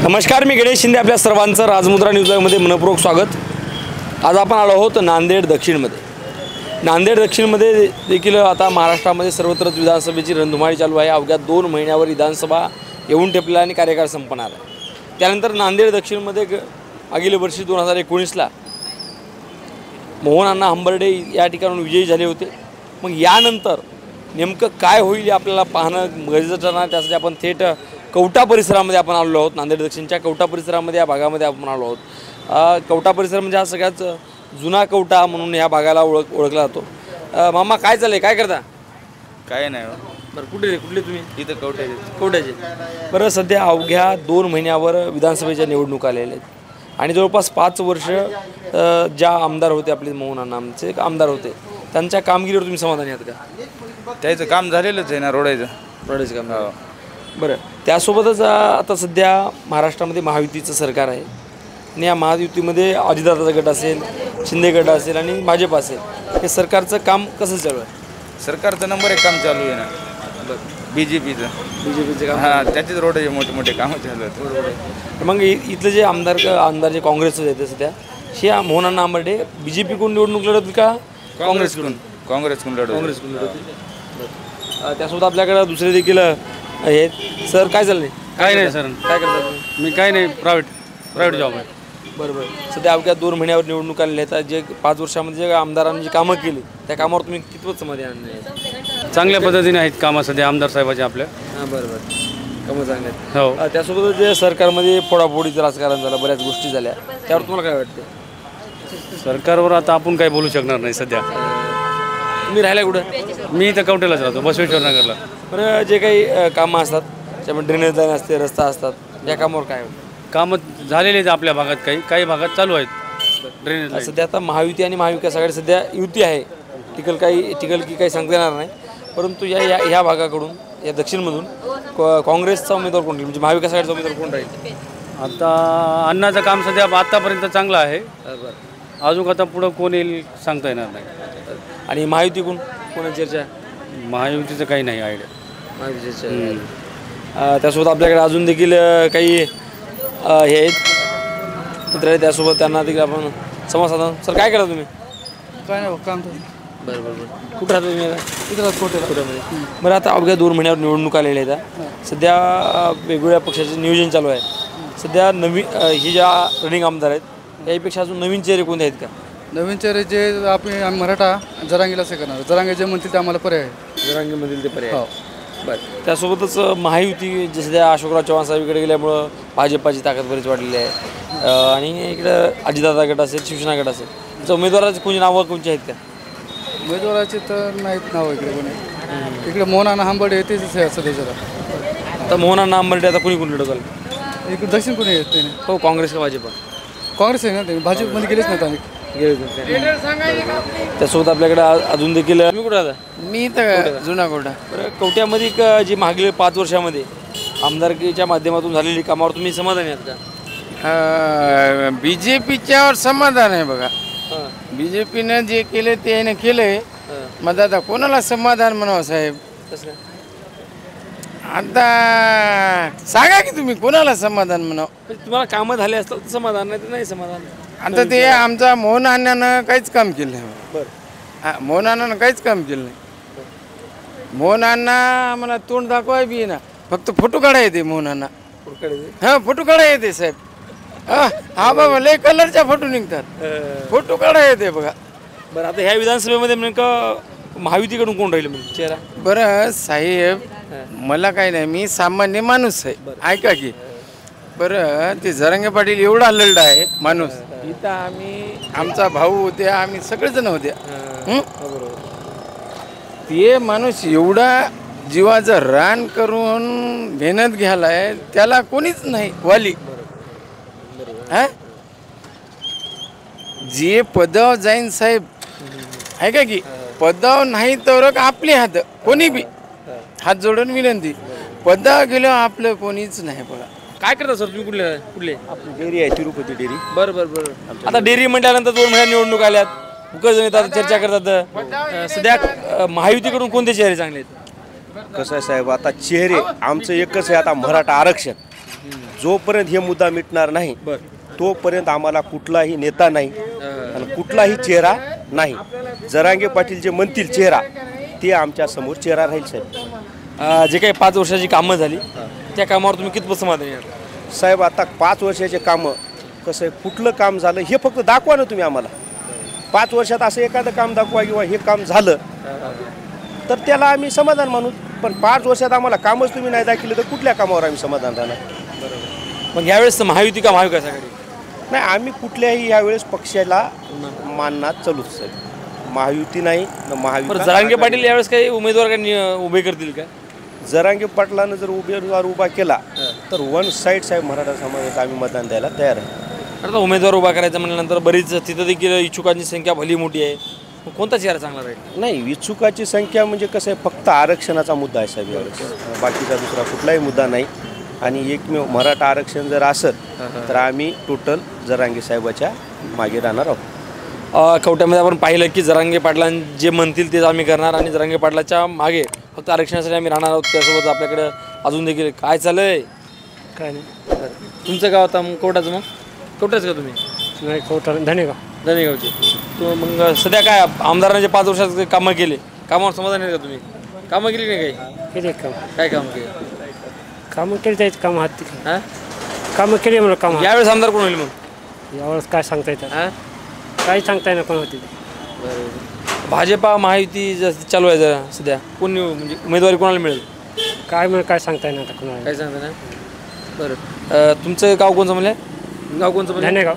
नमस्कार, मी गणेश शिंदे. आपल्या सर्वांचं राजमुद्रा न्यूजमध्ये मनपूर्वक स्वागत. आज आपण आलो आहोत नांदेड दक्षिणमध्ये. नांदेड दक्षिणमध्ये देखील आता महाराष्ट्रामध्ये सर्वत्रच विधानसभेची रणधुमाळी चालू आहे. अवघ्या 2 महिन्यावर विधानसभा येऊन ठेपलेला आणि कार्यकाळ संपणार आहे. त्यानंतर नांदेड दक्षिणमध्ये मागील वर्षी 2019ला मोहन अण्णा हंबर्डे या ठिकाणून विजयी झाले होते. मग यानंतर नेमकं काय होईल आपल्याला पाहणं गरजेचं ठरणार. त्यासाठी आपण थेट कवठा परिसरामध्ये आपण आलेलो आहोत. नांदेड दक्षिणच्या कवठा परिसरामध्ये या भागामध्ये आपण आलो आहोत. कवठा परिसर म्हणजे हा सगळ्यात जुना कवठा म्हणून या भागाला ओळखला जातो. मामा, काय चाललंय, काय करता? काय नाही. बरं, कुठले तुम्ही? इथं कवठ्याचे. बरं, सध्या अवघ्या 2 महिन्यावर विधानसभेच्या निवडणुका आलेल्या आहेत आणि जवळपास 5 वर्ष ज्या आमदार होते, आपले मोहन अण्णा आमचे आमदार होते, त्यांच्या कामगिरीवर तुम्ही समाधानी आहात का? त्याचं काम झालेलंच आहे ना, रोडाचं काम. बरं, त्यासोबतच आता सध्या महाराष्ट्रामध्ये महायुतीचं सरकार आहे आणि या महायुतीमध्ये अजितदादाचा गट असेल, शिंदे गट असेल आणि भाजप असेल. हे सरकारचं काम कसं चालू आहे? सरकारचं नंबर 1 काम चालू आहे ना. बीजेपीचं काम. हां, त्याचेच रोडाचे मोठे कामं चालू आहेत. मग इथले जे आमदार जे काँग्रेसचे आहेत सध्या, हे मोहन अण्णा हंबर्डे बीजेपीकडून निवडणूक लढवतील का काँग्रेसकडून लढवतील? त्यासोबत आपल्याकडे दुसरे देखील आहेत. सर, काय चाललंय? काय नाही सर, काय करतात? मी काय नाही, प्रायव्हेट जॉब आहे. बरोबर. सध्या अवघ्या 2 महिन्यावर निवडणूक आलेल्या आहेत. जे 5 वर्षामध्ये जे आमदारांनी जी कामं केली त्या कामावर तुम्ही कितपत समाधानी आणले? चांगल्या पद्धतीने आहेत कामं सध्या आमदार साहेबाचे आपल्या. हां, बरोबर, कामं चांगले आहेत. हो. त्यासोबत जे सरकारमध्ये फोडाफोडीचं राजकारण झालं, बऱ्याच गोष्टी झाल्या, त्यावर तुम्हाला काय वाटतं? सरकारवर आता आपण काही बोलू शकणार नाही सध्या. तुम्ही राहिला कुठं? मी इथं कवठ्यालाच राहतो, बसवेश्वर नगरला. बरं, जे काही कामं असतात त्यामुळे ड्रेनेज लाईन असते, रस्ता असतात, या कामावर काय कामं झालेले आहेत आपल्या भागात, काही भागात चालू आहेत ड्रेनेज. सध्या आता महायुती आणि महाविकास आघाडी सध्या युती आहे. टिकल की काही सांगता येणार नाही. परंतु ह्या भागाकडून, या दक्षिणमधून काँग्रेसचा उमेदवार कोण राहील, म्हणजे महाविकास आघाडीचा उमेदवार कोण राहील? आता अण्णाचं काम सध्या आत्तापर्यंत चांगलं आहे. अजून आता पुढं कोण येईल सांगता येणार नाही. आणि महायुतीकडून कोणाची चर्चा? महायुतीचं काही नाही आयडिया. महायुतीच्या त्यासोबत आपल्याकडे अजून देखील काही हे आहेत मित्र आहेत. त्यासोबत त्यांना देखील आपण संवाद साधा. सर, काय करा तुम्ही? काय नाही, काम. बरं. कुठं राहता तुम्ही? इथं कोट्यामध्ये. बरं, आता अवघ्या 2 महिन्यावर निवडणूक आलेल्या आहेत. सध्या वेगवेगळ्या पक्षाचे नियोजन चालू आहे. सध्या नवीन ही ज्या रनिंग आमदार आहेत यापेक्षा अजून नवीन चेहरे कोणते आहेत का? नवीन चेहरे जे आम्ही मराठा जरांगीला असे करणार. जरांगे जे म्हणतील ते आम्हाला पर्याय आहे. जरांगीमधील ते पर्याय. हो. बरं, त्यासोबतच महायुती जे सध्या अशोकराव चव्हाण साहेबांकडे गेल्यामुळं भाजपाची ताकद बरीच वाढलेली आहे. आणि इकडं अजितदादा गट असेल, शिवसेना गट असेल, त्याचं उमेदवाराची कोणी नावं कोणची आहेत का? उमेदवाराचे तर नाहीत नाव इकडे कोणी. इकडे मोहन अण्णा हंबर्डे तेच सध्या जरा. आता मोहन अण्णा हंबर्डे आता कोणी लढवलं? इकडे दक्षिण कोणी येत नाही. हो, काँग्रेस का भाजप? काँग्रेस आहे ना, ते भाजपमध्ये गेलेच नाहीत आम्ही. त्यासोबत आपल्याकडे अजून देखील तुम्ही कुठं राहता? मी तर जुना कोटा. बरं, कवठ्यामध्ये जी मागील 5 वर्षामध्ये आमदारकीच्या माध्यमातून झालेली कामावर तुम्ही समाधानी आहात का? बीजेपीच्यावर समाधान आहे बघा. बीजेपीनं जे केले ते याने केलंय. मग आता कोणाला समाधान म्हणावं साहेब? आता सांगा की तुम्ही कोणाला समाधान म्हणावं? तुम्हाला कामं झाले असतात तर समाधान, नाही तर नाही समाधान. आता ते आमचा मोहन अण्णानं काहीच काम केलं नाही. बरं. मोहन अण्णानं काहीच काम केलं नाही. मोहन अण्णा आम्हाला तोंड दाखवाय बी ना, फक्त फोटो काढा येते मोहन अण्णा. हा, फोटो काढा येते साहेब. हा बाबा, लय कलरच्या फोटो निघतात, फोटो काढा येते बघा. बरं, आता ह्या विधानसभेमध्ये नेमकं महायुतीकडून कोण राहील म्हणजे चेहरा? बरं साहेब, मला काही नाही, मी सामान्य माणूस आहे. ऐका की, बरं, ते जरांगे पाटील एवढा लढला आहे माणूस. इथं आमचा भाऊ होते, आम्ही सगळेजण होते. ते माणूस एवढा जीवाचं रान करून मेहनत घ्यायलाय, त्याला कोणीच नाही वाली. हा, जे पदावर जाईन साहेब, ऐका की, पदावर नाही तर आपले हात कोणी बी हात जोडून विनंती, पदावर गेलो आपलं कोणीच नाही बघा. काय करता सर तुम्ही? कुठले? आपली डेअरी आहे, तिरुपती डेअरी. बरं. आता डेअरी म्हटल्यानंतर 2 महिन्यात निवडणूक आल्यात, जण येतात, चर्चा करतात. सध्या महायुतीकडून कोणते चेहरे चांगले आहेत? कसं आहे साहेब, आता चेहरे आमचं एकच आहे, आता मराठा आरक्षण. जोपर्यंत हे मुद्दा मिटणार नाही तोपर्यंत आम्हाला कुठलाही नेता नाही आणि कुठलाही चेहरा नाही. जरांगे पाटील जे म्हणतील चेहरा ते आमच्या समोर चेहरा राहील साहेब. जे काही 5 वर्षाची कामं झाली त्या कामावर तुम्ही कितपत समाधानी आहात? साहेब आता 5 वर्षाचे कामं कसं आहे, कुठलं काम झालं हे फक्त दाखवा ना तुम्ही आम्हाला. 5 वर्षात असं एखादं काम दाखवा किंवा हे काम झालं तर त्याला आम्ही समाधान मानू. पण 5 वर्षात आम्हाला कामच तुम्ही नाही दाखवलं तर कुठल्या कामावर आम्ही समाधान राहणार? मग यावेळेस महायुती का महाविकास आघाडी? नाही, आम्ही कुठल्याही यावेळेस पक्षाला मानणार चालूच साहेब. महायुती नाही न महाविकास. जरांगे पाटील यावेळेस काही उमेदवार उभे करतील का? जरांगे पाटलानं जर उमेदवार उभा केला तर वन साईड साहेब मराठा समाजात आम्ही मतदान द्यायला तयार आहे. आता उमेदवार उभा करायचा म्हणल्यानंतर बरीच तिथं देखील इच्छुकांची संख्या भली मोठी आहे. मग कोणता चेहरा चांगला राहील? नाही, इच्छुकाची संख्या म्हणजे कसं आहे, फक्त आरक्षणाचा मुद्दा आहे साहेब यावेळेस. बाकीचा दुसरा कुठलाही मुद्दा नाही. आणि एकमेव मराठा आरक्षण जर असत तर आम्ही टोटल जरांगे साहेबाच्या मागे राहणार आहोत. कवट्यामध्ये आपण पाहिलं की जरांगे पाटलां जे म्हणतील तेच आम्ही करणार आणि जरांगे पाटलाच्या मागे फक्त आरक्षणासाठी आम्ही राहणार आहोत. त्यासोबत आपल्याकडे अजून देखील काय चालू आहे? काय नाही. तुमचं गाव आता मग कवटाचं? मग कवटाच का तुम्ही? नाही, कवटा धनेगाव. धनेगावचे. तो मग सध्या काय आमदारांनी जे 5 वर्षात कामं केले, कामावर समाधान आहे का तुम्ही? कामं केली नाही काही? केले काम. काय काम केले? कामं केली त्याची कामं हात हां, कामं केली म्हणून कामं. यावेळेस आमदार कोण होईल मग? यावेळेस काय सांगता येतं? हां, काही सांगता येणार कोण होती. भाजपा महायुती जसं चालू आहे जरा सध्या, कोण म्हणजे उमेदवारी कोणाला मिळेल काय सांगता येणार आता कोणाला. काय सांगता ना? बरं, तुमचं गाव कोणचं म्हणलं? गाव कोणचं म्हणलं? धनेगाव.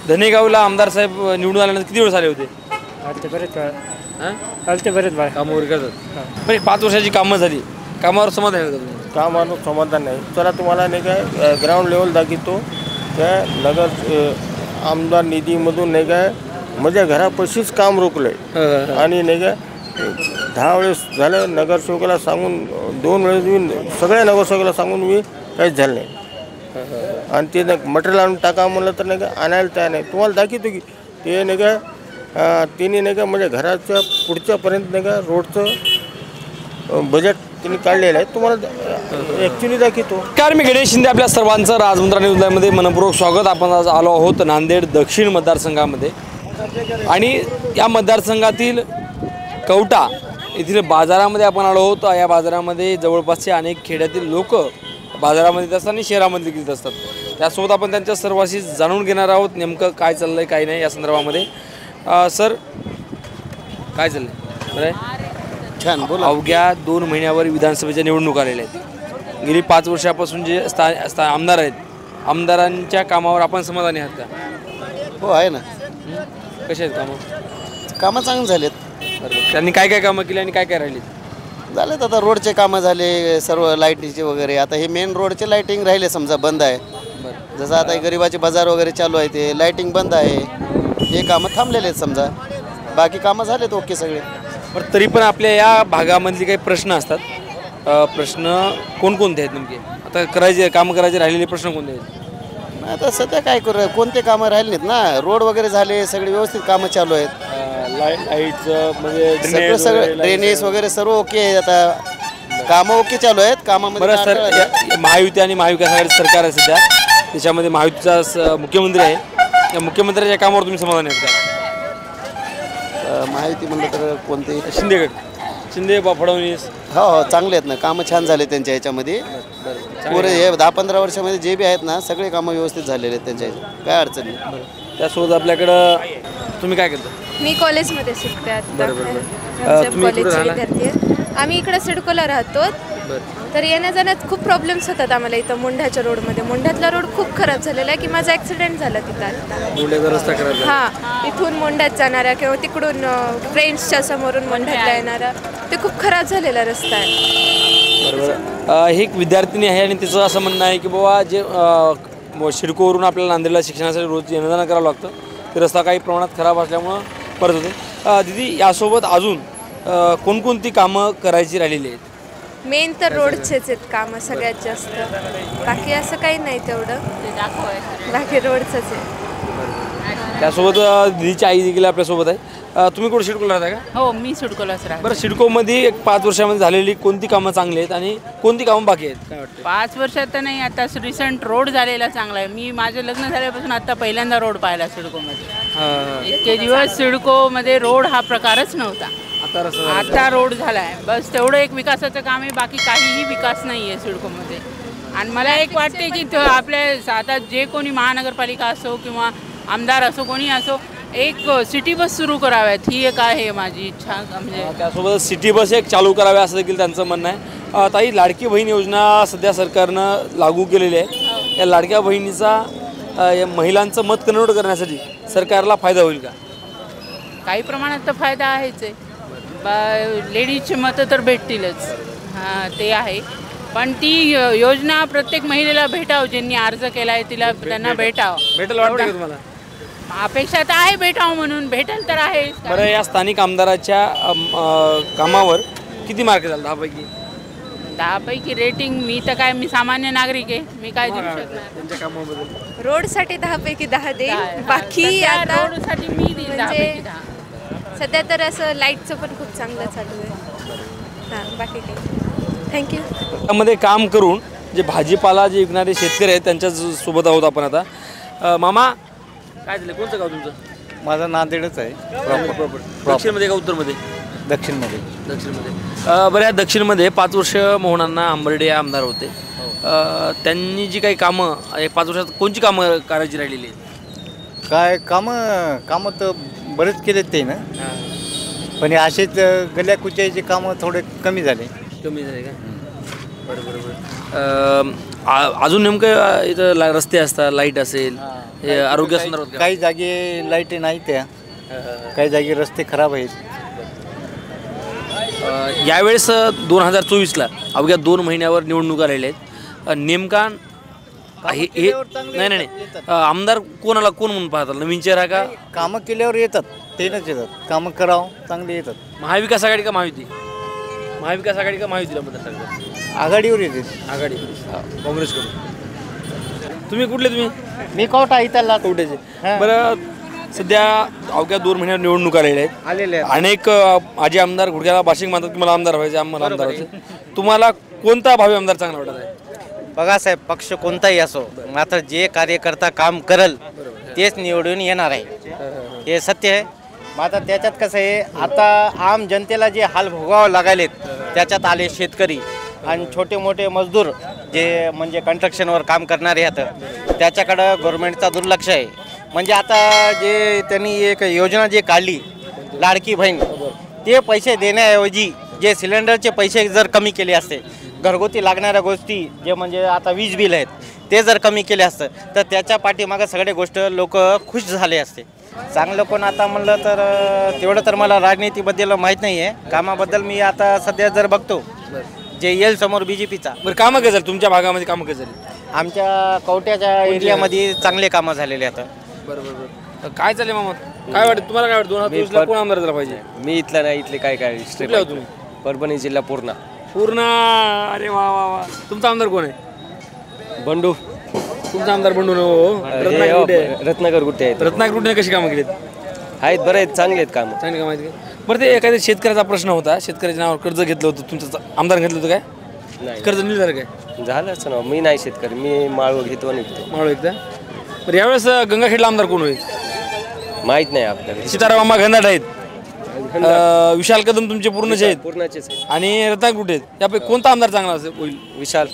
धनेगावला आमदार साहेब निवडून आल्यानंतर किती वेळ आले होते? आलते बरेच वेळा. हां, आलते बरेच वेळा. कामं वगैरे करतात. पण 5 वर्षाची कामं झाली, कामावर समाधान आहे का तुम्ही? कामावर समाधान नाही. चला तुम्हाला नाही काय ग्राउंड लेवल दाखवतो. त्या नगर आमदार निधीमधून नाही काय माझ्या घरापाशीच काम रोखलं आणि नाही काय 10 वेळेस झालं. नगरसेवकाला सांगून 2 वेळेस मी सगळ्या नगरसेवकाला सांगून मी काहीच झालं नाही. आणि ते मटेरियल आणून टाका म्हणलं तर नाही का आणायला तयार नाही. तुम्हाला दाखवतो की ते नाही का तिने नाही का म्हणजे घराच्या पुढच्यापर्यंत नाही का रोडचं बजेट तिने काढलेलं आहे. तुम्हाला ॲक्च्युली दाखवतो. कार मी गणेश शिंदे, आपल्या सर्वांचं राजमुद्रा न्यूजमध्ये मनपूर्वक स्वागत. आपण आज आलो आहोत नांदेड दक्षिण मतदारसंघामध्ये आणि या मतदारसंघातील कवटा येथील बाजारामध्ये आपण आलो आहोत. या बाजारामध्ये जवळपासचे अनेक खेड्यातील लोक बाजारामध्ये येत असतात आणि शहरामध्ये देखील येत असतात. त्यासोबत आपण त्यांच्या सर्वांशी जाणून घेणार आहोत नेमकं काय चाललं आहे काय नाही या संदर्भामध्ये. सर, काय चाललं आहे? बरं आहे. छान बोला. अवघ्या 2 महिन्यावर विधानसभेच्या निवडणूक आलेल्या आहेत. गेली 5 वर्षापासून जे आमदार आहेत, आमदारांच्या कामावर आपण समाधानी आहात का? हो, आहे ना. कसे आहेत कामं? कामं चांगली झालेत. बरोबर. त्यांनी काय काय कामं केली आणि काय काय राहिली? झालेत आता रोडचे कामं झाले, सर्व लाईटीचे वगैरे. आता हे मेन रोडचे लाईटिंग राहिले समजा बंद आहे. जसं आता गरिबाचे बाजार वगैरे चालू आहे ते लाईटिंग बंद आहे. हे कामं थांबलेले आहेत समजा. बाकी कामं झालेत ओके सगळे. पण तरी पण आपल्या या भागामधले काही प्रश्न असतात. प्रश्न कोणकोणते आहेत नेमके? आता कामं करायचे राहिलेले प्रश्न कोणते आहेत? आता सध्या काय करू, कोणते कामं राहिले नाहीत ना. रोड वगैरे झाले, सगळे व्यवस्थित कामं चालू आहेत. लाईटचं म्हणजे सगळं ड्रेनेज वगैरे सर्व ओके आहे. आता कामं ओके चालू आहेत. कामामध्ये बरं सर, महायुती आणि महाविकास आघाडी सरकार आहे सध्या, त्याच्यामध्ये महायुतीचा मुख्यमंत्री आहे. या मुख्यमंत्र्याच्या कामावर तुम्ही समाधान आहेत का? माहिती म्हणलं तर कोणते? शिंदे फडणवीस. हो, चांगले आहेत ना. कामं छान झाले त्यांच्या ह्याच्यामध्ये. पुरे हे 10-15 वर्षामध्ये जे बी आहेत ना सगळे कामं व्यवस्थित झालेले आहेत त्यांच्या ह्याच्यात. काय अडचण नाही. त्यासोबत आपल्याकडं तुम्ही काय करता? मी कॉलेजमध्ये शिकते आता. तुम्ही कॉलेजचे विद्यार्थी आहे. आम्ही इकडे सिडकोला राहतो. तर येण्या जाण्यात खूप प्रॉब्लेम्स होतात आम्हाला इथं मुंढ्याच्या रोडमध्ये. मुंढ्यातला रोड खूप खराब झालेला आहे की माझा ॲक्सिडेंट झाला तिथं आता. रस्ता खराब. हां, इथून मुंढ्यात जाणारा किंवा तिकडून फ्रेंड्सच्या समोरून मुंढ्यातला येणारा ते खूप खराब झालेला रस्ता आहे. बरोबर. ही एक विद्यार्थिनी आहे आणि तिचं असं म्हणणं आहे की बाबा जे शिडकोवरून आपल्याला नांदेडला शिक्षणासाठी रोज येणं जाणं करावं लागतं. ते रस्ता काही प्रमाणात खराब असल्यामुळं परत होते. दीदी, यासोबत अजून कोणकोणती कामं करायची राहिलेली आहेत? मेन तर रोडचेच आहेत कामं सगळ्यात जास्त. बाकी असं काही नाही तेवढं. बाकी रोडचंच आहे. त्यासोबत दिदीची आई देखील आपल्यासोबत आहे. तुम्ही कुठे सिडकोला राहता का? हो, मी सिडकोलाच राहते. बरं, सिडकोमध्ये एक 5 वर्षामध्ये झालेली कोणती कामं चांगली आहेत आणि कोणती कामं बाकी आहेत काय वाटतं? 5 वर्षात तर नाही, आता रिसेंट रोड झालेला चांगला आहे. मी माझं लग्न झाल्यापासून आता पहिल्यांदा रोड पाहिला सिडकोमध्ये. इतके दिवस सिडकोमध्ये रोड हा प्रकारच नव्हता. आता रोड झाला आहे. बस तेवढं एक विकासाचं काम आहे, बाकी काहीही विकास नाही आहे सिडकोमध्ये. आणि मला एक वाटते की आपल्या आता जे कोणी महानगरपालिका असो किंवा आमदार असो कोणी असो, एक सिटी बस सुरू कराव्यात, ही एक आहे माझी इच्छा. म्हणजे त्यासोबत सिटी बस एक चालू कराव्या असं देखील त्यांचं म्हणणं आहे. ताई, लाडकी बहीण योजना सध्या सरकारनं लागू केलेली आहे. या लाडक्या बहिणीचा या महिलांचं मत कन्वर्ट करण्यासाठी सरकारला फायदा होईल का? काही प्रमाणात तर फायदा आहेच आहे. लेडीजचे मतं तर भेटतीलच, हां ते आहे. पण ती योजना प्रत्येक महिलेला भेटावं, ज्यांनी अर्ज केला आहे त्यांना भेटावं. भेटेल वाटतं का तुम्हाला? अपेक्षा तर आहे भेटावं म्हणून, भेटेल तर आहे. बरं, या स्थानिक आमदाराच्या कामावर किती मार्क झाले 10 पैकी? 10 पैकी रेटिंग मी सामान्य नागरिक आहे, मी काय देऊ शकणार त्यांच्या कामाबद्दल? रोडसाठी 10 पैकी 10 देईल. बाकी आता रोडसाठी मी देईल 10 पैकी 10. सध्या तर असं लाईटचं पण खूप चांगलं चालू आहे. हां, बाकी काही थँक्यू. त्यामध्ये काम करून जे भाजीपाला जे विकणारे शेतकरी आहेत त्यांच्या सोबत आहोत आपण आता. मामा, काय झालं, कोणतं गाव तुमचं? माझं नांदेडच आहे. दक्षिणमध्ये का उत्तरमध्ये? दक्षिणमध्ये. बरं, या दक्षिणमध्ये 5 वर्ष मोहनांना आंबर्डे आमदार होते. त्यांनी जी काही कामं 5 वर्षात कोणची कामं करायची राहिलेली आहेत? काय कामं तर बरेच केलेत ते ना, पण असेच गल्या कुच्याचे कामं थोडे कमी झाले का? बरं. अजून नेमकं इथं रस्ते असतात, लाईट असेल, आरोग्यासंदर्भात काही जागी लाईट नाही, त्या काही जागी रस्ते खराब आहेत. यावेळेस 2024ला अवघ्या 2 महिन्यावर निवडणुका राहिल्या आहेत. नेमका नाही आमदार कोण म्हणून पाहतात? नवीन चेहरा का? कामं केल्यावर येतात, तेच येतात. कामं करावं चांगले येतात. महाविकास आघाडी का महायुती? महाविकास आघाडी का महायुतीला मतदार? आघाडीवर येते. आघाडी, काँग्रेसकडून. तुम्ही कुठले? तुम्ही? मी कोटा इथला कोट्याचे. बरं, सध्या अवघ्या 2 महिन्यावर निवडणुका राहिल्या आहेत. आलेले आहेत. अनेक माजी आमदार घोडक्याला भाषिक म्हणतात की मला आमदार व्हायचे, आम्हाला आमदार व्हायचे. तुम्हाला कोणता भावी आमदार चांगला वाटत आहे? बघा साहेब, पक्ष कोणताही असो, मात्र जे कार्यकर्ता काम करल तेच निवडून येणार आहे, हे सत्य आहे. मात्र त्याच्यात कसं आहे, आता आम जनतेला जे हाल भोगावं लागायलेत त्याच्यात आले शेतकरी आणि छोटे मोठे मजदूर जे म्हणजे कन्स्ट्रक्शनवर काम करणारे आहेत, त्याच्याकडं गव्हर्नमेंटचा दुर्लक्ष आहे. म्हणजे आता जे त्यांनी एक योजना जे काढली लाडकी बहीण, ते पैसे देण्याऐवजी जे सिलेंडरचे पैसे जर कमी केले असते, घरगुती लागणाऱ्या गोष्टी जे म्हणजे आता वीज बिल आहेत ते जर कमी केले असतं तर त्याच्या पाठीमागं सगळे गोष्ट लोक खुश झाले असते. चांगलं कोण आता म्हणलं तर तेवढं तर मला राजनीतीबद्दल माहीत नाही आहे. कामाबद्दल मी आता सध्या जर बघतो जे येईल समोर BJPचा. बरं, कामं काय झाली तुमच्या भागामध्ये? कामं काय झाली? आमच्या कवट्याच्या एरियामध्ये चांगले कामं झालेले आता. बरं. काय चालेल मामा, काय वाटतं तुम्हाला? काय वाटतं 2024ला कोण आमदार झाला पाहिजे? मी इथला नाही, इथले काय कुठले हो तुम्ही? परभणी जिल्हा पूर्णा. अरे वा वा वा. तुमचा आमदार कोण आहे? बंडू. तुमचा आमदार बंडू रत्नाकर गुट्टे आहेत. रत्नाकर गुट्टे कशी कामं केलीत? आहेत, बरं आहेत, चांगले आहेत कामं. चांगली कामं आहेत. बरं, ते एखाद्या शेतकऱ्याचा प्रश्न होता, शेतकऱ्याच्या नावावर कर्ज घेतलं होतं, तुमचं आमदार घेतलं होतं काय? नाही, कर्ज मिळलं झालं काय? झालं असं ना. मी नाही शेतकरी, मी माळव घेतो आणि विकतो. माळव एकदा. बरं, यावेळेस गंगाखेडला आमदार कोण होईल? माहीत नाही आपल्याला. सीताराम घनदाट आहेत, विशाल कदम तुमचे पूर्णचे आहेत. पूर्णाचेच आहेत. आणि रत्नाकर गुट्टे आहेत. त्यापैकी कोणता आमदार चांगला असेल होईल? विशाल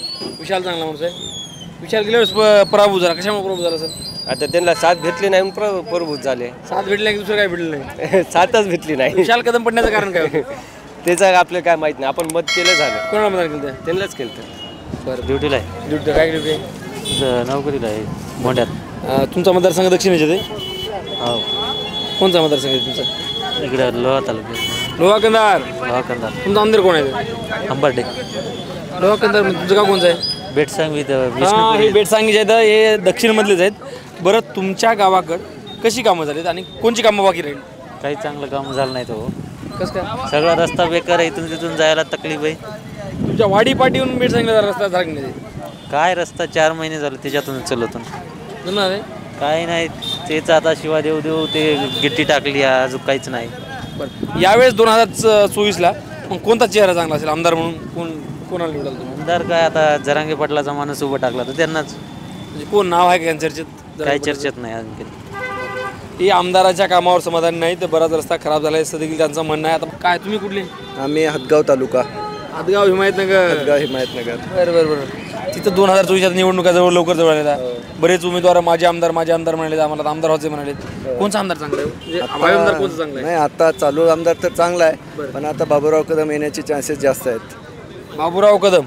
चांगला माणूस आहे. विशाल गेल्या वेळेस पराभूत झाला, कशामुळे पराभूत झाला सर? आता त्यांना साथ भेटली नाही म्हणून पराभूत झाले. साथ भेटली की दुसरं काय भेटलं नाही? साथच भेटली नाही. विशाल कदम पडण्याचं कारण काय होतं? त्याचं आपल्याला काय माहित नाही. आपण मत केलं झालं. कोणाला मतदान केलं? त्यांनाच केलं. बरं, ड्युटीला आहे. ड्युटी काय ड्युटी आहे? नोकरीला आहे मोठ्यात. तुमचा मतदारसंघ दक्षिणेचे ते? हो. कोणता मतदारसंघ आहे तुमचा? इकडे लोहा तालुक्यात. लोहा कंधार. तुमचा आमदार कोण आहे? अंबर्डे. लोहा कंधार. तुमचं गाव कोणचं आहे? बेटसांगवी. हे बेटसांगीचे आहेत, हे दक्षिणमधलेच आहेत. बरं, तुमच्या गावाकडं कशी कामं झालीत आणि कोणची कामं बाकी राहील? काही चांगलं काम झालं नाही तो. कसं काय? सगळा रस्ता बेकार आहे, इथून तिथून जायला तकलीफ आहे. तुमच्या वाडी पाठीहून बेटसांगीला रस्ता झाला काय? रस्ता 4 महिने झाले त्याच्यातून चलतून. आहे काही नाही, तेच आता शिवा देऊ ते गिट्टी टाकली, अजून काहीच नाही. बरं यावेळेस 2024ला मग कोणता चेहरा चांगला असेल आमदार म्हणून कोणाला निवडाल तुम्ही? आमदार काय आता जरांगे पाटलाचा माणूस उभं टाकला तर त्यांनाच. म्हणजे कोण नाव आहे का चर्चेत? काही चर्चेत नाही आणखी. ही आमदाराच्या कामावर समाधान नाही तर बराच रस्ता खराब झाला आहे असं देखील त्यांचं म्हणणं आहे. आता काय तुम्ही कुठले? आम्ही हदगाव तालुका, हदगाव हिमायतनगर. हिमायतनगर. बरं. तिथं 2024 निवडणुका जवळ लवकर जवळ आलेला. बरेच उमेदवार माझे आमदार म्हणाले, आम्हाला आमदार व्हायचे म्हणाले. कोणचा आमदार चांगला आहे म्हणजे आमदार कोणता चांगला आहे? नाही आता चालू आमदार तर चांगला आहे, पण आता बाबूराव कदम येण्याचे चान्सेस जास्त आहेत. बाबूराव कदम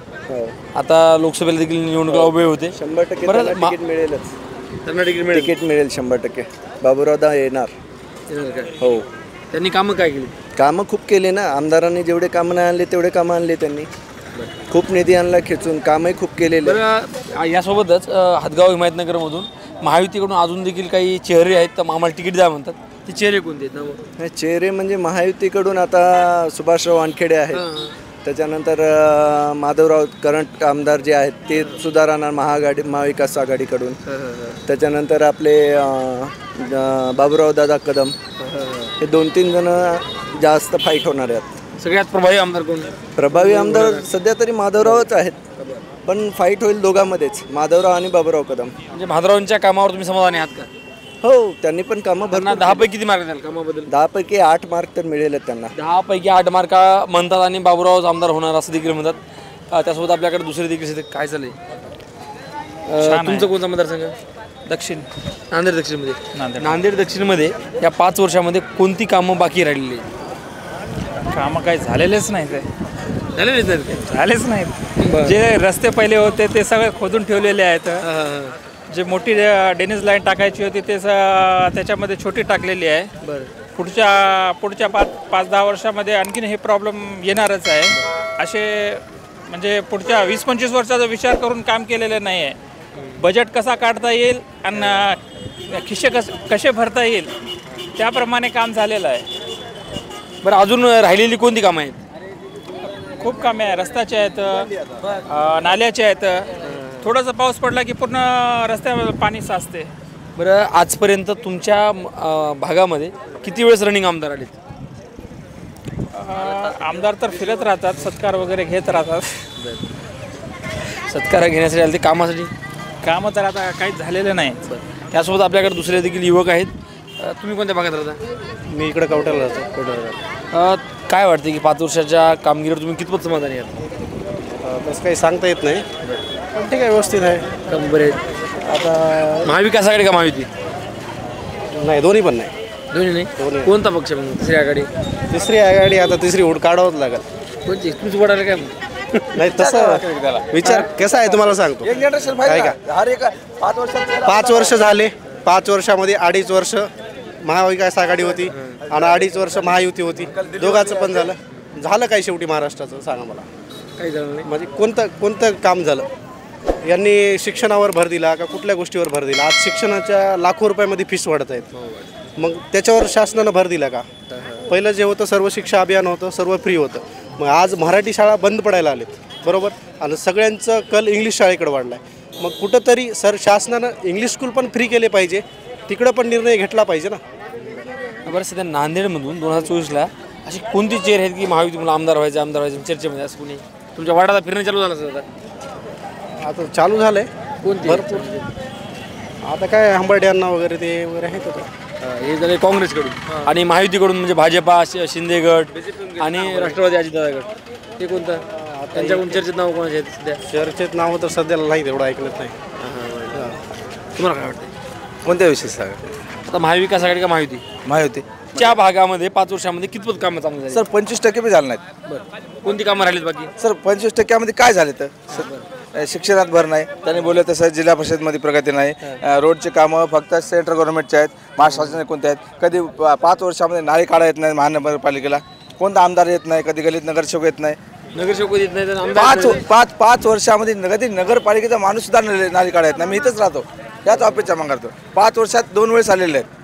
आता लोकसभेला देखील निवडणुका उभे होते. 100% त्यांना तिकीट मिळेलच. त्यांना तिकीट मिळेल 100%. बाबूराव दा येणार. हो. त्यांनी कामं काय केली? कामं खूप केले ना. आमदारांनी जेवढे कामं नाही आणले तेवढे कामं आणले त्यांनी. खूप निधी आणला खेचून, कामही खूप केलेले. बरं यासोबतच हदगाव हिमायतनगरमधून महायुतीकडून अजून देखील काही चेहरे आहेत तर आम्हाला तिकीट द्या म्हणतात. ते चेहरे कोणते आहेत ना? चेहरे म्हणजे महायुतीकडून आता सुभाषराव वानखेडे आहेत, त्याच्यानंतर माधवराव करंट आमदार जे आहेत ते सुद्धा राहणार महाविकास आघाडीकडून. त्याच्यानंतर आपले बाबूराव दादा कदम, हे 2-3 जण जास्त फाईट होणार आहेत. सगळ्यात प्रभावी आमदार कोण? प्रभावी आमदार सध्या तरी माधवरावच आहेत, पण फाईट होईल दोघांमध्येच, माधवराव आणि बाबूराव कदम. म्हणजे माधवरावांच्या कामावर तुम्ही समाधानी आहात का? हो, त्यांनी पण कामं भरपूर. 10 पैकी किती मार्क द्याल कामाबद्दल? 10 पैकी 8 मार्क तर मिळेलच त्यांना. 10 पैकी 8 मार्क म्हणतात आणि बाबूराव आमदार होणार असं देखील म्हणतात. त्यासोबत आपल्याकडे दुसरे देखील काय चाललंय? तुमचं कोणता मतदारसंघ? दक्षिण नांदेड दक्षिणमध्ये. नांदेड दक्षिणमध्ये या 5 वर्षामध्ये कोणती कामं बाकी राहिलेली आहेत? कामं काही झालेलेच नाही. ते झालेच नाहीत. बरं. जे रस्ते पहिले होते ते सगळे खोदून ठेवलेले आहेत. जे मोठी डेनिज लाईन टाकायची होती ते त्याच्यामध्ये छोटी टाकलेली आहे. बरं. पुढच्या 5-10 वर्षामध्ये आणखीन हे प्रॉब्लेम येणारच आहे. असे म्हणजे पुढच्या 20-25 वर्षाचा विचार करून काम केलेलं नाही आहे. बजेट कसा काढता येईल आणि खिशे कसे भरता येईल त्याप्रमाणे काम झालेलं आहे. बरं अजून राहिलेली कोणती कामं आहेत? खूप कामे आहे. रस्त्याचे आहेत, नाल्याचे आहेत. थोडासा पाऊस पडला की पूर्ण रस्त्यावर पाणी साचते. बरं आजपर्यंत तुमच्या भागामध्ये किती वेळेस रनिंग आमदार आलेत? आमदार तर फिरत राहतात, सत्कार वगैरे घेत राहतात. सत्कार घेण्यासाठी आले ते कामासाठी? कामं तर आता काहीच झालेलं नाही. त्यासोबत आपल्याकडे दुसरे देखील युवक आहेत. तुम्ही कोणत्या भागात राहता? मी इकडे कवठ्याला राहतो. काय वाटतं की 5 वर्षाच्या कामगिरीवर तुम्ही कितपत समाधानी आहात? तसं काही सांगता येत नाही, पण ठीक आहे, व्यवस्थित आहे. बरे आता महाविकास आघाडी का महायुती? नाही, दोन्ही पण नाही. दोन्ही नाही. कोणता पक्ष मग? तिसरी आघाडी? तिसरी आघाडी आता तिसरी उड काढावंच लागेल. कोणती? तुम्हीच वडायला काय? नाही तसं विचार कसा आहे तुम्हाला सांगतो. काय का 5 वर्ष झाले. 5 वर्षामध्ये 2.5 वर्ष महाविकास आघाडी होती आणि 2.5 वर्ष महायुती होती. दोघांचं पण झालं काय शेवटी महाराष्ट्राचं सांगा मला? काही झालं नाही. म्हणजे कोणतं काम झालं? यांनी शिक्षणावर भर दिला का कुठल्या गोष्टीवर भर दिला? आज शिक्षणाच्या लाखो रुपयामध्ये फीस वाढत आहेत. मग त्याच्यावर शासनानं भर दिला का? पहिलं जे होतं सर्व शिक्षा अभियान होतं, सर्व फ्री होतं. मग आज मराठी शाळा बंद पडायला आलेत, बरोबर, आणि सगळ्यांचं कल इंग्लिश शाळेकडे वाढला आहे. मग कुठंतरी शासनानं इंग्लिश स्कूल पण फ्री केले पाहिजे, तिकडं पण निर्णय घेतला पाहिजे ना. बरं सध्या नांदेडमधून 2024ला अशी कोणती चेअर आहेत की महायुती मला आमदार व्हायचं चर्चेमध्ये? असं कोणी तुमच्या वाड्याला फिरणं चालू झालं असेल? आता चालू झालंय कोणती? भरपूर. आता काय हंबर्ड्यांना वगैरे ते वगैरे आहेत. हे झाले काँग्रेसकडून आणि महायुतीकडून म्हणजे भाजपा, शिंदे गट आणि राष्ट्रवादी अजितदादा गट. ते कोणतं? त्यांच्याकडून चर्चेत नाव कोणाचे आहेत सध्या? चर्चेत नाव तर सध्याला नाही, तेवढं ऐकलंच नाही. तुम्हाला काय वाटतं? कोणत्या विषयी सांगा? आता महाविकास आघाडी का महायुती? महायुती. च्या भागामध्ये 5 वर्षामध्ये कितपत कामं चांगली झाली? सर 25% बी झालं नाहीत. बरं. कोणती कामं राहिलीत बाकी? सर 25% काय झाले तर शिक्षणात भर नाही. त्यांनी बोललं तसं जिल्हा परिषदमध्ये प्रगती नाही. रोडचे कामं फक्त सेंट्रल गव्हर्नमेंटचे आहेत, महाराष्ट्र शासनाचे कोणते आहेत? कधी 5 वर्षामध्ये नाळे काढा येत नाही महानगरपालिकेला. कोणता आमदार येत नाही, कधी गलीत नगरसेवक येत नाही. नगरसेवक येत नाही. 5 वर्षामध्ये कधी नगरपालिकेचा माणूस सुद्धा नाली काढा येत नाही. मी इथंच राहतो, याच ऑफिसच्या मग करतो. 5 वर्षात 2 वेळेस आलेले आहेत.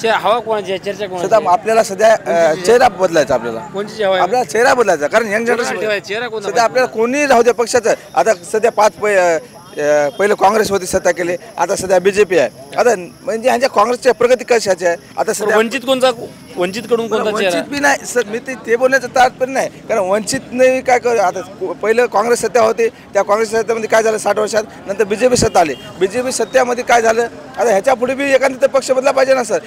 हवा कोणाची? चर्चा कोणाची? सध्या आपल्याला सध्या चेहरा बदलायचा. कोणची हवा? आपल्याला चेहरा बदलायचा, कारण यंग जनरेशन चेहरा कोणता? सध्या आपल्याला कोणी राहू द्या पक्षाचं. आता सध्या पहिले काँग्रेस होती सत्ता केली, आता सध्या BJP आहे. आता म्हणजे ह्यांच्या काँग्रेसच्या प्रगती कशाची आहे आता सध्या वंचितकडून कोणता चेहरा? वंचित बी नाही सर, मी ते बोलण्याचं तात्पर्य नाही. कारण वंचितने काय कर आता पहिलं काँग्रेस सत्ता होती, त्या काँग्रेस सत्तेमध्ये काय झालं 60 वर्षात, नंतर BJP सत्ता आली. BJP सत्तेमध्ये काय झालं, आता ह्याच्या पुढे बी एखादा पक्ष बदला पाहिजे ना सर.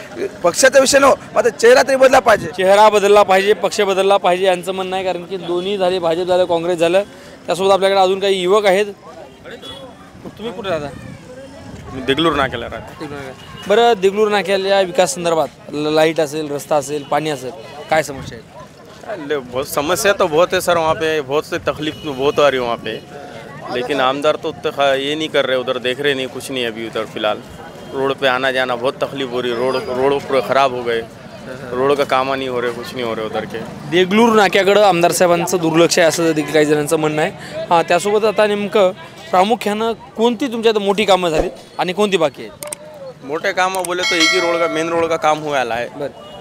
पक्षाचा विषय नो, आता चेहरा तरी बदला पाहिजे. चेहरा बदलला पाहिजे, पक्ष बदलला पाहिजे यांचं म्हणणं आहे. कारण की दोन्ही झाले, भाजप झालं, काँग्रेस झालं. त्यासोबत आपल्याकडे अजून काही युवक आहेत. तुम्ही कुठे राहता? देगलूर नाक्याला राहते. बरं, देगलूर नाक्याच्या विकास संदर्भात लाईट असेल, रस्ता असेल, पाणी असेल, काय समस्या आहेत? बहुत समस्या तो बहुत है सर, वहाँ पे बहुत से तकलीफ बहुत आ रही है वहाँ पे, लेकिन आमदार तो ये नहीं कर रहे, उधर देख रहे नहीं, कुछ नहीं अभी उधर फिलहाल. रोड पे आना जाना बहुत तकलीफ हो रही है. रोड पूरे ख़राब हो गए, रोड का काम नहीं हो रहे, कुछ नहीं हो रहे उधर के. देगलूर नाक्याकडं आमदार साहेबांचं दुर्लक्ष आहे असं देखील काही जणांचं म्हणणं आहे. हां, त्यासोबत आता नेमकं प्रामुख्यानं कोणती तुमच्या आता मोठी कामं झाली आणि कोणती बाकी आहेत? मोटे काम बोले तो एक ही रोड का, मेन रोड का काम हुआ है.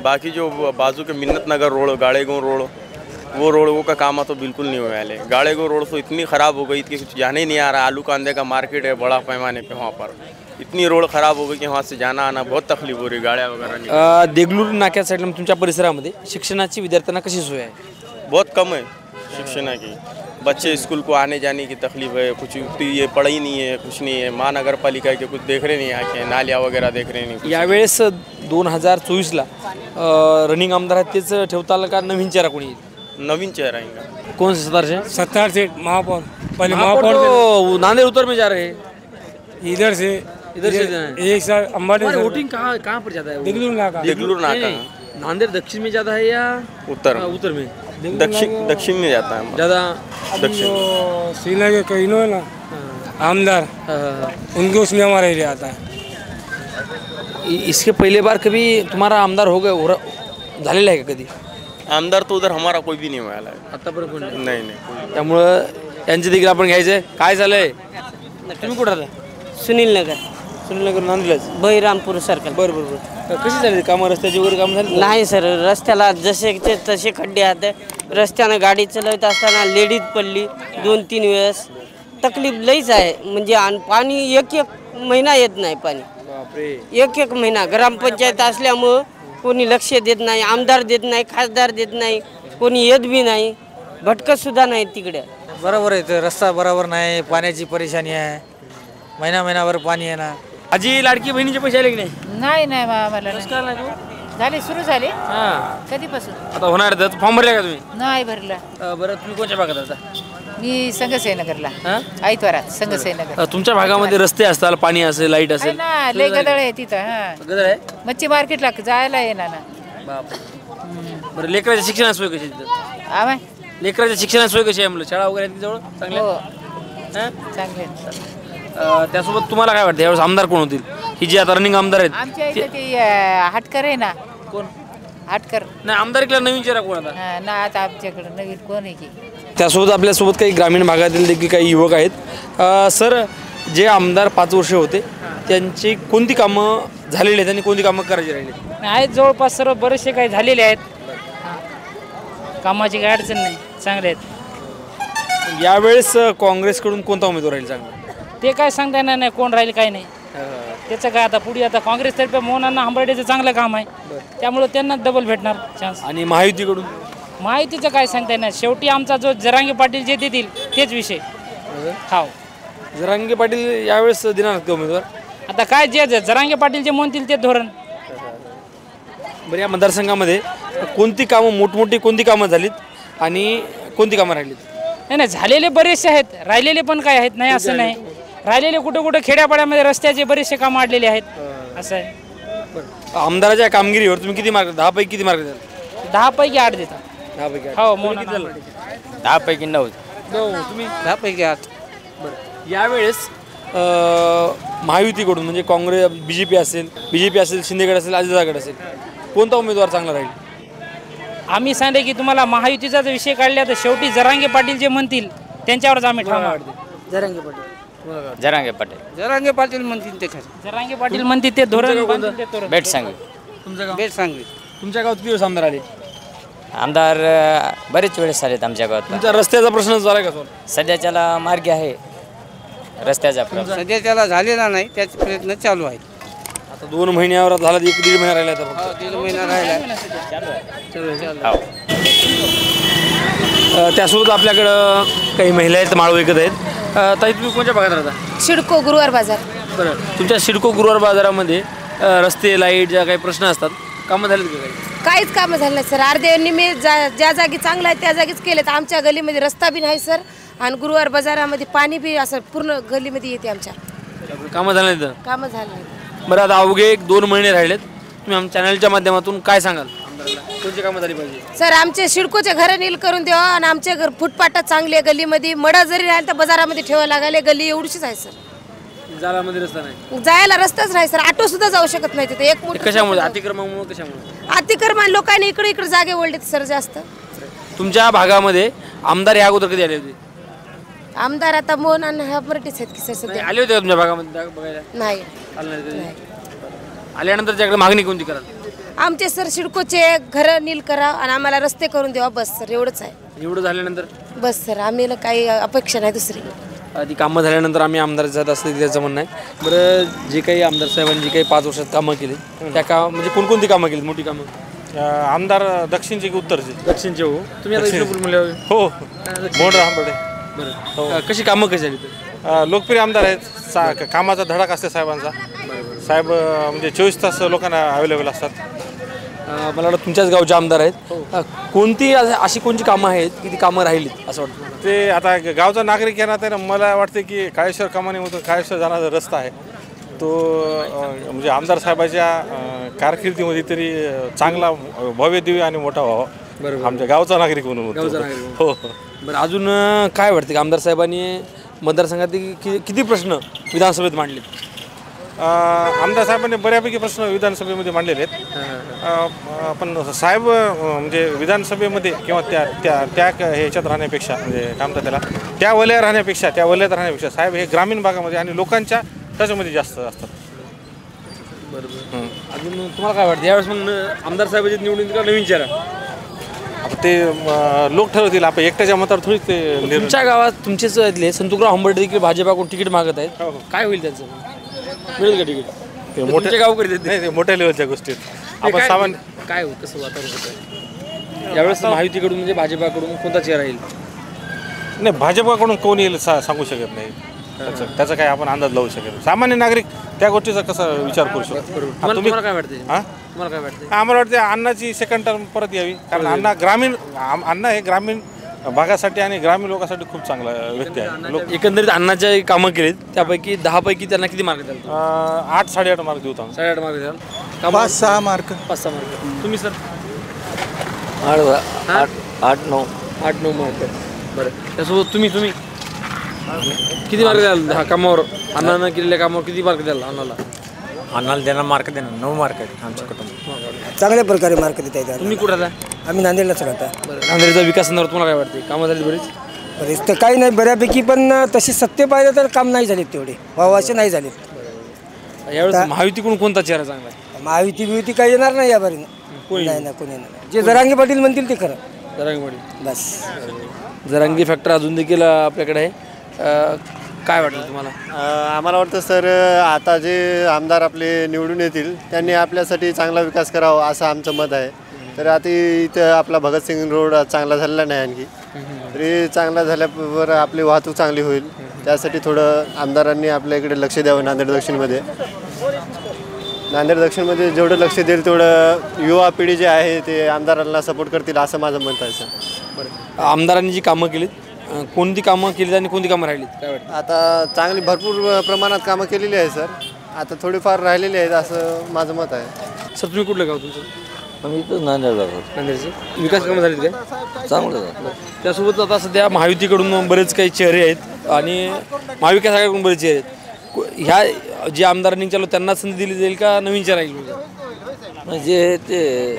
बाकी जो बाजू के मिन्नत नगर रोड, गाड़ेगांव रोड, वो का काम तो बिल्कुल नहीं हुआ है. गाड़ेगांव रोड तो इतनी ख़राब हो गई कि कुछ जाने ही नहीं आ रहा. आलू कांदे का मार्केट है बड़ा पैमाने पे, वहाँ पर इतनी रोड ख़राब हो गई कि वहाँ से जाना आना बहुत तकलीफ हो रही, गाड़ियाँ वगैरह. देगलूर नाक्या साईडला तुमच्या परिसरामध्ये शिक्षणाची विद्यार्थ्यांना कशी सोय आहे? बहुत कम है शिक्षण की. बच्चे स्कूल को आने जाने की तकलीफ है, कुछ ये पढ़ाई नहीं है, कुछ नहीं है. महानगर पालिका के कुछ देख रहे नहीं आके, नालिया वगैरह देख रहे नहीं. यावेळेस 2024ला रनिंग आमदार आहेत तेच ठेवताल का नवीन चेहरा कोणी? नवीन चेहरा आएगा. कौन से सत्तार से महापौर, पहले महापौर तो नांदेड़ उत्तर में जा रहे हैं. इधर से एक साल अंबाड़ी. वोटिंग कहाँ पर जाता है? देगलूर नाका. नांदेड़ दक्षिण में जाता है या उत्तर में? दक्षिण में जाता है ज़्यादा. दक्षिण श्रीनगर का इनो है ना आमदार, उनके उसमें हमारा एरिया आता है. इसके पहले बार कभी तुम्हारा आमदार हो गए झालेला आहे का कधी? आमदार तो उधर हमारा कोई भी नहीं हुआ है आतापर्यंत. नहीं. त्यामुळं त्यांचे देखील आपण घ्यायचे. काय झालंय? तुम्ही कुठं राहता? सुनील नगर नांदेडलाच. बहिरामपूर सर्कल. बरं. कशी झाली कामं, रस्त्याची वगैरे काम झाली? नाही सर, रस्त्याला जसे तसे खड्डे आहेत. रस्त्यानं गाडी चालवत असताना लेडीज पडली 2-3 वेळेस. तकलीफ लईच आहे. म्हणजे पाणी एक महिना येत नाही. पाणी एक महिना. ग्रामपंचायत असल्यामुळं कोणी लक्ष देत नाही, आमदार देत नाही, खासदार देत नाही, कोणी येत बी नाही, भटकत सुद्धा नाही तिकडे. बरोबर आहे, रस्ता बरोबर नाही, पाण्याची परेशानी आहे, महिनाभर पाणी आहे ना. आजी लाडकी बहिणीचे पैसे आले की नाही? नाही आम्हाला झाले, सुरू झाले. कधीपासून आता होणार? फॉर्म भरला का तुम्ही? नाही भरला. बरं, तुम्ही कोणत्या भागात राहता? मी संगसेनगरला, आयतवारात संगसेनगर. तुमच्या भागामध्ये रस्ते असतात, पाणी असेल, लाईट असेल? लय गदळ आहे तिथं. गदळ आहे. मच्छी मार्केटला जायला येणार ना. बरं, लेकराच्या शिक्षणाची सोय कशी तिथं? लेकराच्या शिक्षणाची सोय कशी आहे म्हणलं? शाळा वगैरे जवळ चांगले? चांगले. त्यासोबत तुम्हाला काय वाटतं यावेळेस आमदार कोण होतील? ही जी आता रनिंग आमदार आहेत आमच्या इथे ते हटकर आहे ना. कोण? हटकर. नाही, आमदारकीला नवीन चेहरा कोण आता? ना आता आमच्याकडे नवीन कोण आहे की? त्यासोबत आपल्यासोबत काही ग्रामीण भागातील देखील काही युवक आहेत. सर, जे आमदार 5 वर्ष होते त्यांची कोणती कामं झालेली आहेत आणि कोणती कामं करायची राहिली? आहेत जवळपास सर्व बरेचसे काही झालेले आहेत. कामाची काही अडचण नाही, चांगले आहेत. यावेळेस काँग्रेसकडून कोणता उमेदवार राहील चांगला? ते काय सांगता येणार नाही कोण राहील काय नाही. त्याचं काय आता पुढे आता काँग्रेसतर्फे मोहन हंबर्डेचं चांगलं काम आहे, त्यामुळे त्यांना डबल भेटणार चान्स. आणि महायुतीकडून? महायुतीचं काय सांगता येणार. शेवटी आमचा जो जरांगे पाटील जे देतील तेच विषय. हाव, जरांगे पाटील यावेळेस देणार का उमेदवार? आता काय जे जरांगे पाटील जे म्हणतील ते धोरण. बरं, या मतदारसंघामध्ये कोणती कामं मोठमोठी कोणती कामं झालीत आणि कोणती कामं राहिलीत? नाही, झालेले बरेचसे आहेत, राहिलेले पण काय आहेत, नाही असं नाही. राहिलेले कुठं खेड्यापाड्यामध्ये रस्त्याचे बरेचसे काम अडलेले आहेत, असं आहे. आमदाराच्या कामगिरीवर तुम्ही किती मार्क? 10 पैकी किती मार्क द्याल? 10 पैकी 8 देतात. 10 पैकी 8. हो, 10 पैकी 9. तुम्ही? 10 पैकी 8. बरं, यावेळेस महायुतीकडून म्हणजे काँग्रेस, बीजेपी असेल, शिंदेगड असेल, अजितदादागड असेल, कोणता उमेदवार चांगला राहील? आम्ही सांगले की तुम्हाला महायुतीचा जर विषय काढला तर शेवटी जरांगे पाटील जे म्हणतील त्यांच्यावरच आम्ही ठाम आहोत. जरांगे पाटील म्हणतील ते खरं. जरांगे पाटील म्हणतील ते धोरण. बेट सांगली. तुमचं गाव? बेट सांगली. तुमच्या गावात किती आमदार आले? आमदार बरेच वेळेस आलेत आमच्या गावात. तुमचा रस्त्याचा प्रश्न झाला का सर? सध्याच्याला मार्ग आहे, रस्त्याचा प्रॉब्लेम सध्या त्याला झालेला नाही, त्याचे प्रयत्न चालू आहेत. आता 2 महिन्यावर झाला, 1-1.5 महिना राहिला आता फक्त. 1.5 महिना राहिला. त्यासोबत आपल्याकडं काही महिला आहेत, माळ विकत आहेत. ताई, तुम्ही कोणत्या भागात राहता? सिडको गुरुवार बाजार. बरं, तुमच्या सिडको गुरुवार बाजारामध्ये रस्ते, लाईट, ज्या काही प्रश्न असतात, कामं झालीत का काही? काहीच कामं झालं नाही सर. अर्धे निम्मे ज्या जागी चांगलं आहे त्या जागीच केलेत. आमच्या गलीमध्ये रस्ता बी नाही सर, आणि गुरुवार बाजारामध्ये पाणी बी असं पूर्ण गलीमध्ये येते. आमच्या कामं झालं नाही तर? कामं झालं नाही. बरं, आता अवघे 1-2 महिने राहिलेत. तुम्ही आमच्या चॅनलच्या माध्यमातून काय सांगाल आमदाराला? कोणती कामं झाली पाहिजे? सर, आमचे सिडकोचे घर नील करून द्यावा, आणि आमचे घर फुटपाटात चांगले आहे. गलीमध्ये मडा जरी राहिला तर बाजारामध्ये ठेवायला लागले. गली एवढीच आहे सर. जाळामध्ये रस्ता नाही, जायला रस्ताच नाही सर. ऑटो सुद्धा जाऊ शकत नाही तिथे. एक मोठं कशामुळे? अतिक्रमणामुळे? कशामुळे? अतिक्रमण लोकांनी इकडे इकडे जागे ओढलेत सर जास्त. तुमच्या भागामध्ये आमदार या अगोदर कधी आले होते? आमदार आता मोहन आणि हा मराठीच आहेत की सर सध्या. आले होते का तुमच्या भागामध्ये बघायला? नाही. आले नाही कधी? आल्यानंतर त्याकडे मागणी कोणती कराल? आमचे सर सिडकोचे घर नील करा आणि आम्हाला रस्ते करून द्यावा, बस सर. एवढंच आहे. एवढं झाल्यानंतर बस सर, आम्हाला काही अपेक्षा नाही दुसरी. ती कामं झाल्यानंतर आम्ही आमदाराच्या हातात असते त्याचं म्हणणं आहे. बरं, जे काही आमदार साहेबांनी जी काही 5 वर्षात कामं केली, त्या म्हणजे कोणकोणती कामं केली, मोठी कामं? आमदार दक्षिणचे की उत्तरचे? दक्षिणचे. हो, तुम्ही आता इस्लामपूर म्हणले हो, मोड आंबडे. बरं, कशी कामं कशी झाली तर? लोकप्रिय आमदार आहेत. कामाचा धडाक असते साहेबांचा. साहेब म्हणजे 24 तास लोकांना अवेलेबल असतात. मला वाटतं तुमच्याच गावचे आमदार आहेत. कोणती अशी कोणती कामं आहेत की ती कामं राहिलीत असं वाटतं? ते आता गावचा नागरिक येणार आहे ना, मला वाटते की काळेश्वर कमानीमधून काळेश्वर जाणारा रस्ता आहे तो म्हणजे आमदार साहेबाच्या कारकिर्दीमध्ये तरी चांगला भव्य दिव्य आणि मोठा व्हावा. बरोबर, आमच्या गावचा नागरिक म्हणून. हो. बरं, अजून काय वाटतं की आमदार साहेबांनी मतदारसंघात किती प्रश्न विधानसभेत मांडले? आमदार साहेबांनी बऱ्यापैकी प्रश्न विधानसभेमध्ये मांडलेले आहेत. पण साहेब म्हणजे विधानसभेमध्ये किंवा त्या ह्याच्यात राहण्यापेक्षा, म्हणजे काय म्हणतात त्याला, त्या वलयात राहण्यापेक्षा साहेब हे ग्रामीण भागामध्ये आणि लोकांच्या त्याच्यामध्ये जास्त असतात. बरोबर. अजून तुम्हाला काय वाटतं यावेळेस मग आमदार साहेबांची निवडून का नवीन चेहरा? आता ते लोक ठरवतील, आपण एकट्याच्या मतावर थोडी ते. तुमच्या गावात तुमचेच इथले संतुकराव हंबर्डे देखील भाजपाकडून तिकीट मागत आहेत. काय होईल त्याचं? मिळेल का तिकीट? ते मोठे गावकरी नाही, ते मोठ्या लेवलच्या गोष्टी आपण सामान्य. काय होईल, कसं वातावरण होतं यावेळेस महायुतीकडून म्हणजे भाजपाकडून कोणता चेहरा येईल? नाही, भाजपाकडून कोण येईल सांगू शकत नाही. त्याचा काय आपण अंदाज लावू शकत. सामान्य नागरिक त्या गोष्टीचा कसा विचार करू शकतो? तुम्हाला काय वाटते? तुम्हाला काय वाटतं? आम्हाला वाटते अण्णाची सेकंड टर्म परत यावी, कारण अण्णा हे ग्रामीण भागासाठी आणि ग्रामीण लोकांसाठी खूप चांगला व्यक्ती आहे. एकंदरीत अण्णाच्या कामं केलीत त्यापैकी 10 पैकी त्यांना किती मार्क द्याल? 8-8.5 मार्क देऊ. 8.5 मार्क द्याल? 5-6 मार्क. 5-6 मार्क. तुम्ही सर? 8-9 मार्क. बरं, त्यासोबत तुम्ही किती मार्क द्याल हा कामावर? अण्णानं केलेल्या कामावर किती मार्क द्याल अण्णाला? अण्णाला देणार मार्क देणार 9 मार्क आहेत आमच्या कुटुंबात. चांगल्या प्रकारे मार्क देता येतात. तुम्ही कुठं राहता? आम्ही नांदेडलाच राहता. नांदेडचा विकासांवर तुम्हाला काय वाटते? कामं झाली बरीच तर काही नाही बऱ्यापैकी, पण तशी सत्य पाहिलं तर काम नाही झालेत तेवढे, व्हावाचे नाही झालेत. यावेळेस महायुतीकडून कोणता चेहरा चांगला आहे? महायुती काही येणार नाही याबारीनं. नाही ना, कोणी येणार. जे जरांगे पाटील म्हणतील ते खरं. जरांगे पाटील बस. जरांगे फॅक्टर अजून देखील आपल्याकडे आहे. काय वाटतं तुम्हाला? आम्हाला वाटतं सर, आता जे आमदार आपले निवडून येतील त्यांनी आपल्यासाठी चांगला विकास करावा असं आमचं मत आहे. तर आता इथं आपला भगतसिंग रोड चांगला झालेला नाही, आणखी तरी चांगला झाल्यावर आपली वाहतूक चांगली होईल. त्यासाठी थोडं आमदारांनी आपल्या इकडे लक्ष द्यावं. नांदेड दक्षिणमध्ये जेवढं लक्ष देईल तेवढं युवा पिढी जे आहे ते आमदारांना सपोर्ट करतील असं माझं मत आहे सर. आमदारांनी जी कामं केलीत, कोणती कामं केलीत आणि कोणती कामं राहिलीत काय वाटतं? आता चांगली भरपूर प्रमाणात कामं केलेली आहे सर. आता थोडीफार राहिलेली आहेत असं माझं मत आहे. सर, तुम्ही कुठलं गाव तुमचं? आम्ही इथं नांदेड आहोत. नांदेडचे विकास कामं झालीत काय? चांगलं झालं. त्यासोबत आता सध्या महायुतीकडून बरेच काही चेहरे आहेत आणि महाविकास आघाडीकडून बरेच चेहरे आहेत. ह्या जे आमदारांनी चालू त्यांना संधी दिली जाईल का नवीन चेहरा येईल? म्हणजे ते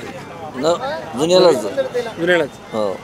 जुन्यालाच जुन्यालाच. हो.